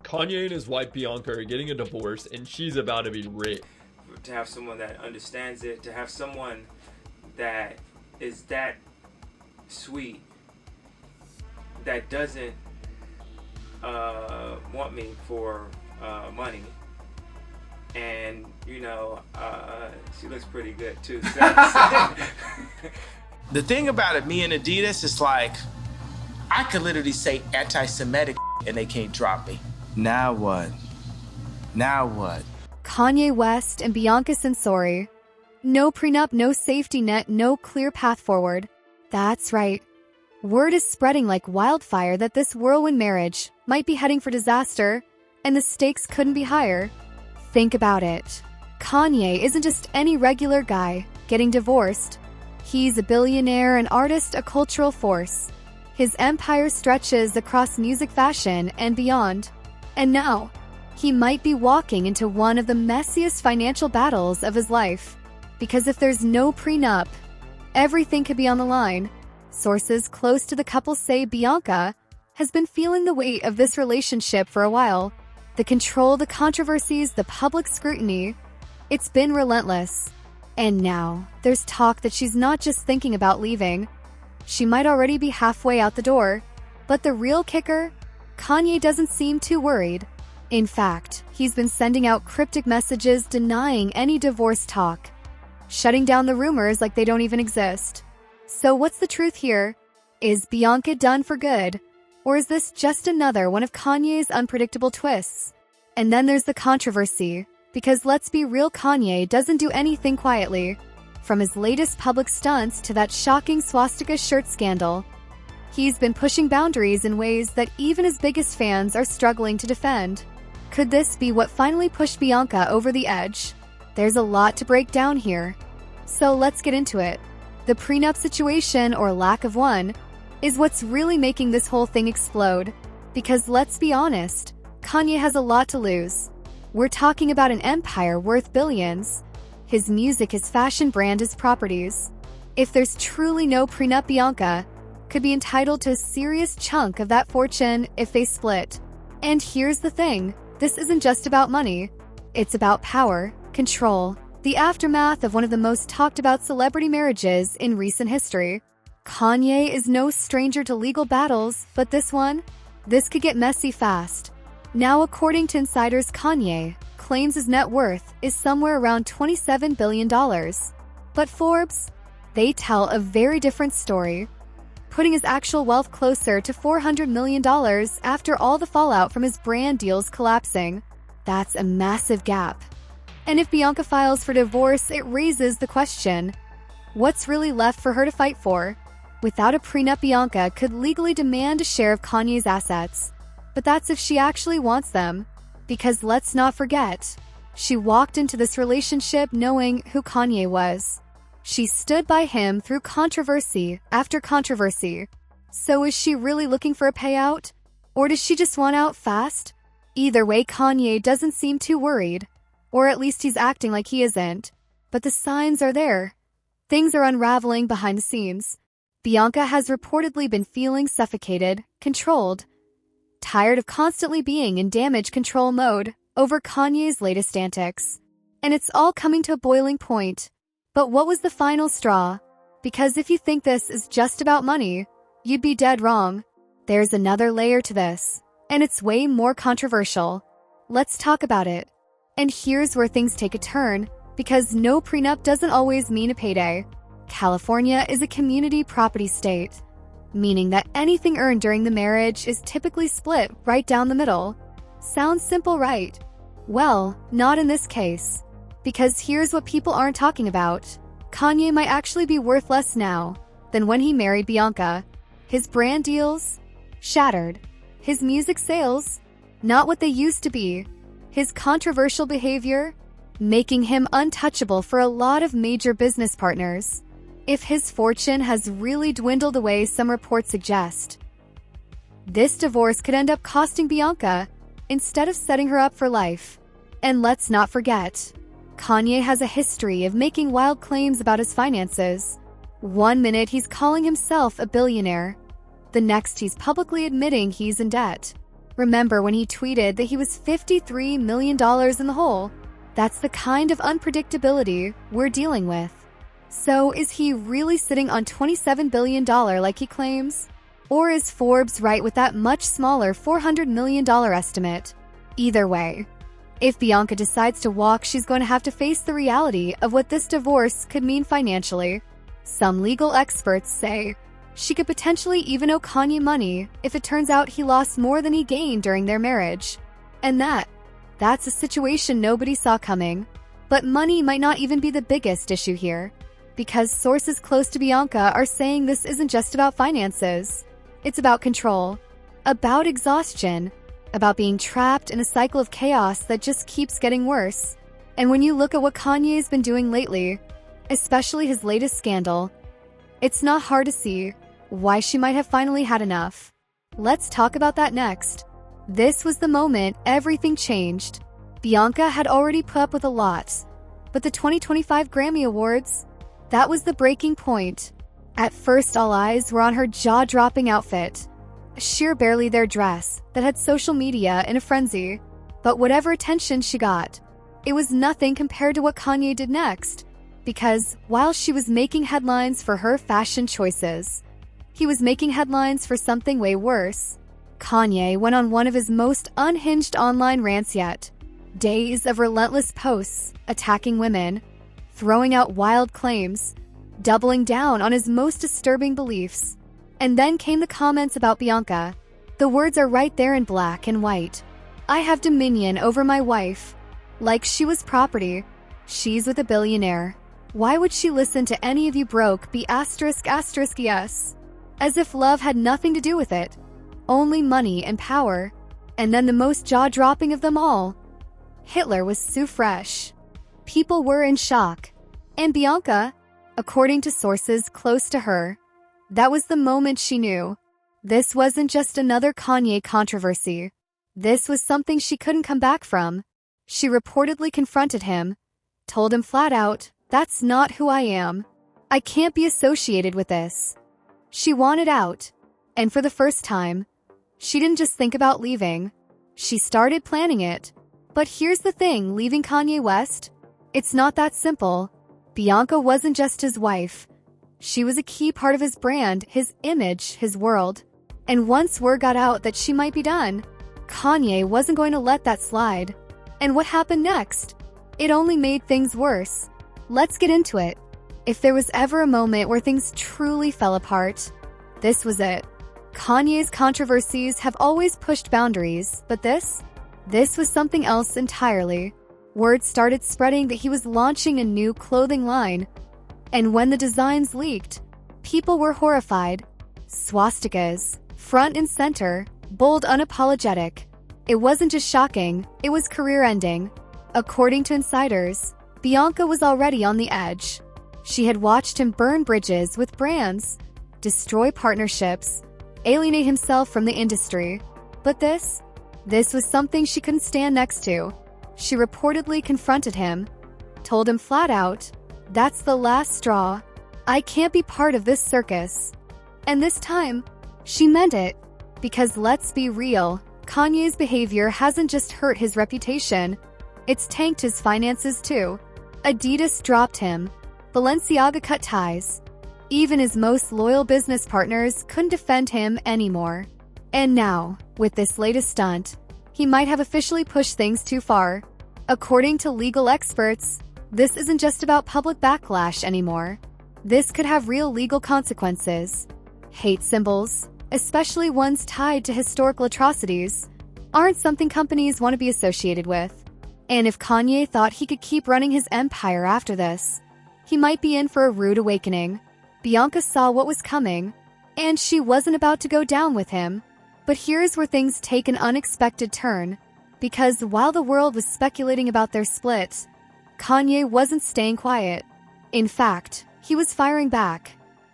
Kanye and his wife Bianca are getting a divorce, and she's about to be rich. To have someone that understands it, to have someone that is that sweet, that doesn't want me for money, and you know, she looks pretty good too. The thing about it, me and Adidas, is like, I could literally say anti-Semitic and they can't drop me. Now what? Now what? Kanye West and Bianca Censori. No prenup, no safety net, no clear path forward. That's right. Word is spreading like wildfire that this whirlwind marriage might be heading for disaster, and the stakes couldn't be higher. Think about it. Kanye isn't just any regular guy getting divorced. He's a billionaire, an artist, a cultural force. His empire stretches across music, fashion, and beyond. And now, he might be walking into one of the messiest financial battles of his life. Because if there's no prenup, everything could be on the line. Sources close to the couple say Bianca has been feeling the weight of this relationship for a while. The control, the controversies, the public scrutiny. It's been relentless. And now, there's talk that she's not just thinking about leaving. She might already be halfway out the door. But the real kicker? Kanye doesn't seem too worried. In fact, he's been sending out cryptic messages denying any divorce talk, shutting down the rumors like they don't even exist. So what's the truth here? Is Bianca done for good? Or is this just another one of Kanye's unpredictable twists? And then there's the controversy. Because let's be real, Kanye doesn't do anything quietly. From his latest public stunts to that shocking swastika shirt scandal, he's been pushing boundaries in ways that even his biggest fans are struggling to defend. Could this be what finally pushed Bianca over the edge? There's a lot to break down here. So let's get into it. The prenup situation, or lack of one, is what's really making this whole thing explode. Because let's be honest, Kanye has a lot to lose. We're talking about an empire worth billions. His music, his fashion brand, his properties. If there's truly no prenup, Bianca could be entitled to a serious chunk of that fortune if they split. And here's the thing, this isn't just about money. It's about power, control, the aftermath of one of the most talked about celebrity marriages in recent history. Kanye is no stranger to legal battles, but this could get messy fast. Now, according to insiders, Kanye claims his net worth is somewhere around $27 billion. But Forbes, they tell a very different story, putting his actual wealth closer to $400 million after all the fallout from his brand deals collapsing. That's a massive gap. And if Bianca files for divorce, it raises the question, what's really left for her to fight for? Without a prenup, Bianca could legally demand a share of Kanye's assets. But that's if she actually wants them. Because let's not forget, she walked into this relationship knowing who Kanye was. She stood by him through controversy after controversy. So is she really looking for a payout? Or does she just want out fast? Either way, Kanye doesn't seem too worried. Or at least he's acting like he isn't. But the signs are there. Things are unraveling behind the scenes. Bianca has reportedly been feeling suffocated, controlled, tired of constantly being in damage control mode over Kanye's latest antics. And it's all coming to a boiling point. But what was the final straw? Because if you think this is just about money, you'd be dead wrong. There's another layer to this, and it's way more controversial. Let's talk about it. And here's where things take a turn, because no prenup doesn't always mean a payday. California is a community property state, meaning that anything earned during the marriage is typically split right down the middle. Sounds simple, right? Well, not in this case. Because here's what people aren't talking about. Kanye might actually be worth less now than when he married Bianca. His brand deals? Shattered. His music sales? Not what they used to be. His controversial behavior? Making him untouchable for a lot of major business partners. If his fortune has really dwindled away, some reports suggest, this divorce could end up costing Bianca instead of setting her up for life. And let's not forget, Kanye has a history of making wild claims about his finances. One minute he's calling himself a billionaire. The next he's publicly admitting he's in debt. Remember when he tweeted that he was $53 million in the hole? That's the kind of unpredictability we're dealing with. So is he really sitting on $27 billion like he claims? Or is Forbes right with that much smaller $400 million estimate? Either way, if Bianca decides to walk, she's going to have to face the reality of what this divorce could mean financially. Some legal experts say she could potentially even owe Kanye money if it turns out he lost more than he gained during their marriage. And that's a situation nobody saw coming. But money might not even be the biggest issue here, because sources close to Bianca are saying this isn't just about finances. It's about control, about exhaustion, about being trapped in a cycle of chaos that just keeps getting worse. And when you look at what Kanye's been doing lately, especially his latest scandal, it's not hard to see why she might have finally had enough. Let's talk about that next. This was the moment everything changed. Bianca had already put up with a lot, but the 2025 Grammy Awards, that was the breaking point. At first, all eyes were on her jaw-dropping outfit, a sheer barely there dress that had social media in a frenzy. But whatever attention she got, it was nothing compared to what Kanye did next. Because while she was making headlines for her fashion choices, he was making headlines for something way worse. Kanye went on one of his most unhinged online rants yet. Days of relentless posts, attacking women, throwing out wild claims, doubling down on his most disturbing beliefs. And then came the comments about Bianca. The words are right there in black and white. I have dominion over my wife. Like she was property. She's with a billionaire. Why would she listen to any of you broke be asterisk yes? As if love had nothing to do with it. Only money and power. And then the most jaw-dropping of them all. Hitler was so fresh. People were in shock. And Bianca, according to sources close to her, that was the moment she knew. This wasn't just another Kanye controversy. This was something she couldn't come back from. She reportedly confronted him, told him flat out, "That's not who I am. I can't be associated with this." She wanted out. And for the first time, she didn't just think about leaving. She started planning it. But here's the thing, leaving Kanye West? It's not that simple. Bianca wasn't just his wife. She was a key part of his brand, his image, his world. And once word got out that she might be done, Kanye wasn't going to let that slide. And what happened next? It only made things worse. Let's get into it. If there was ever a moment where things truly fell apart, this was it. Kanye's controversies have always pushed boundaries, but this was something else entirely. Word started spreading that he was launching a new clothing line. And when the designs leaked, people were horrified. Swastikas, front and center, bold, unapologetic. It wasn't just shocking, it was career-ending. According to insiders, Bianca was already on the edge. She had watched him burn bridges with brands, destroy partnerships, alienate himself from the industry. But this was something she couldn't stand next to. She reportedly confronted him, told him flat out, "That's the last straw. I can't be part of this circus." And this time, she meant it. Because let's be real, Kanye's behavior hasn't just hurt his reputation, it's tanked his finances too. Adidas dropped him. Balenciaga cut ties. Even his most loyal business partners couldn't defend him anymore. And now, with this latest stunt, he might have officially pushed things too far. According to legal experts, this isn't just about public backlash anymore. This could have real legal consequences. Hate symbols, especially ones tied to historical atrocities, aren't something companies want to be associated with. And if Kanye thought he could keep running his empire after this, he might be in for a rude awakening. Bianca saw what was coming, and she wasn't about to go down with him. But here's where things take an unexpected turn, because while the world was speculating about their split, Kanye wasn't staying quiet. In fact, he was firing back.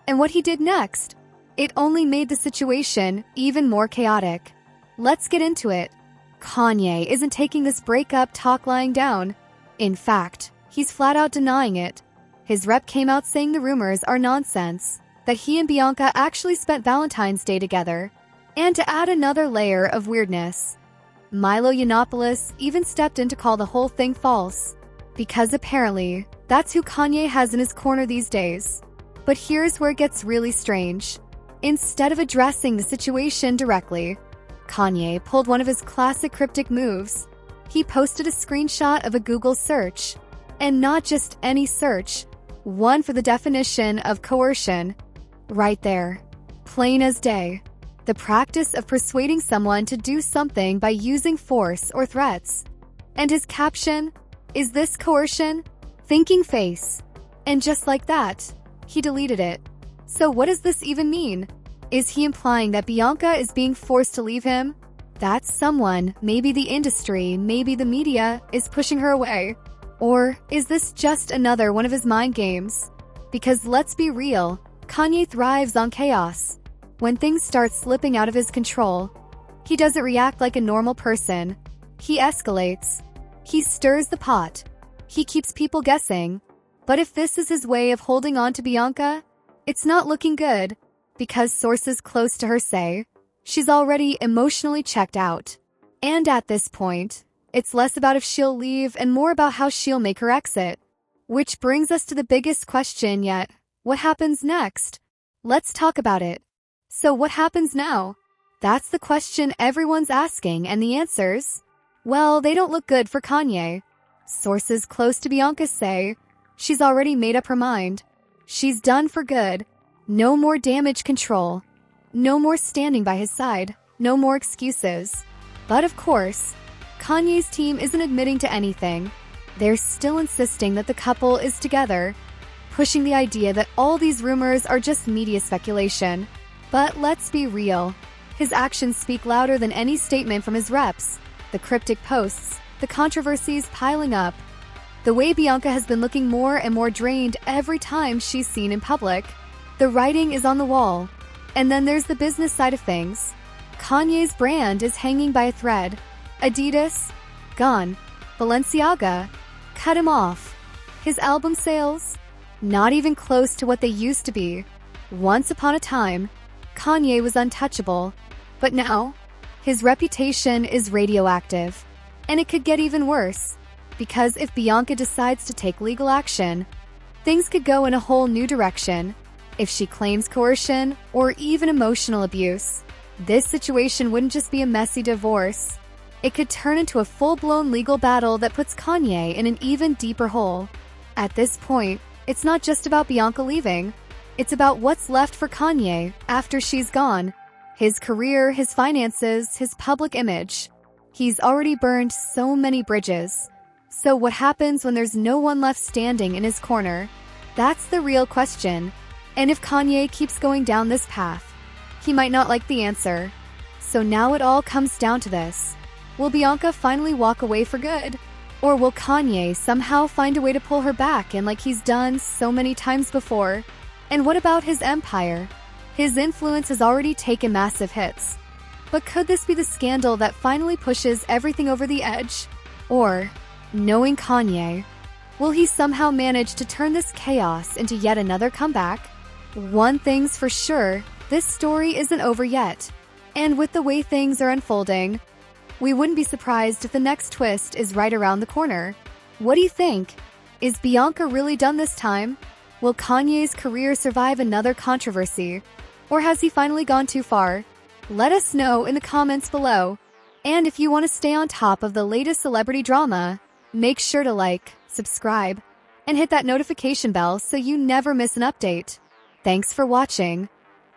And what he did next, it only made the situation even more chaotic. Let's get into it. Kanye isn't taking this breakup talk lying down. In fact, he's flat out denying it. His rep came out saying the rumors are nonsense, that he and Bianca actually spent Valentine's Day together. And to add another layer of weirdness, Milo Yiannopoulos even stepped in to call the whole thing false. Because apparently, that's who Kanye has in his corner these days. But here's where it gets really strange. Instead of addressing the situation directly, Kanye pulled one of his classic cryptic moves. He posted a screenshot of a Google search. And not just any search, one for the definition of coercion. Right there. Plain as day. The practice of persuading someone to do something by using force or threats. And his caption, "Is this coercion?" Thinking face. And just like that, he deleted it. So what does this even mean? Is he implying that Bianca is being forced to leave him? That someone, maybe the industry, maybe the media, is pushing her away? Or is this just another one of his mind games? Because let's be real, Kanye thrives on chaos. When things start slipping out of his control, he doesn't react like a normal person. He escalates. He stirs the pot. He keeps people guessing. But if this is his way of holding on to Bianca, it's not looking good, because sources close to her say she's already emotionally checked out. And at this point, it's less about if she'll leave and more about how she'll make her exit. Which brings us to the biggest question yet. What happens next? Let's talk about it. So what happens now? That's the question everyone's asking, and the answers? Well, they don't look good for Kanye. Sources close to Bianca say she's already made up her mind. She's done for good. No more damage control. No more standing by his side. No more excuses. But of course, Kanye's team isn't admitting to anything. They're still insisting that the couple is together, pushing the idea that all these rumors are just media speculation. But let's be real. His actions speak louder than any statement from his reps. The cryptic posts, the controversies piling up. The way Bianca has been looking more and more drained every time she's seen in public. The writing is on the wall. And then there's the business side of things. Kanye's brand is hanging by a thread. Adidas? Gone. Balenciaga? Cut him off. His album sales? Not even close to what they used to be. Once upon a time, Kanye was untouchable. But now, his reputation is radioactive. And it could get even worse. Because if Bianca decides to take legal action, things could go in a whole new direction. If she claims coercion or even emotional abuse, this situation wouldn't just be a messy divorce. It could turn into a full-blown legal battle that puts Kanye in an even deeper hole. At this point, it's not just about Bianca leaving. It's about what's left for Kanye after she's gone. His career, his finances, his public image. He's already burned so many bridges. So what happens when there's no one left standing in his corner? That's the real question. And if Kanye keeps going down this path, he might not like the answer. So now it all comes down to this. Will Bianca finally walk away for good? Or will Kanye somehow find a way to pull her back in like he's done so many times before? And what about his empire? His influence has already taken massive hits. But could this be the scandal that finally pushes everything over the edge? Or, knowing Kanye, will he somehow manage to turn this chaos into yet another comeback? One thing's for sure, this story isn't over yet. And with the way things are unfolding, we wouldn't be surprised if the next twist is right around the corner. What do you think? Is Bianca really done this time? Will Kanye's career survive another controversy? Or has he finally gone too far? Let us know in the comments below. And if you want to stay on top of the latest celebrity drama, make sure to like, subscribe, and hit that notification bell so you never miss an update. Thanks for watching.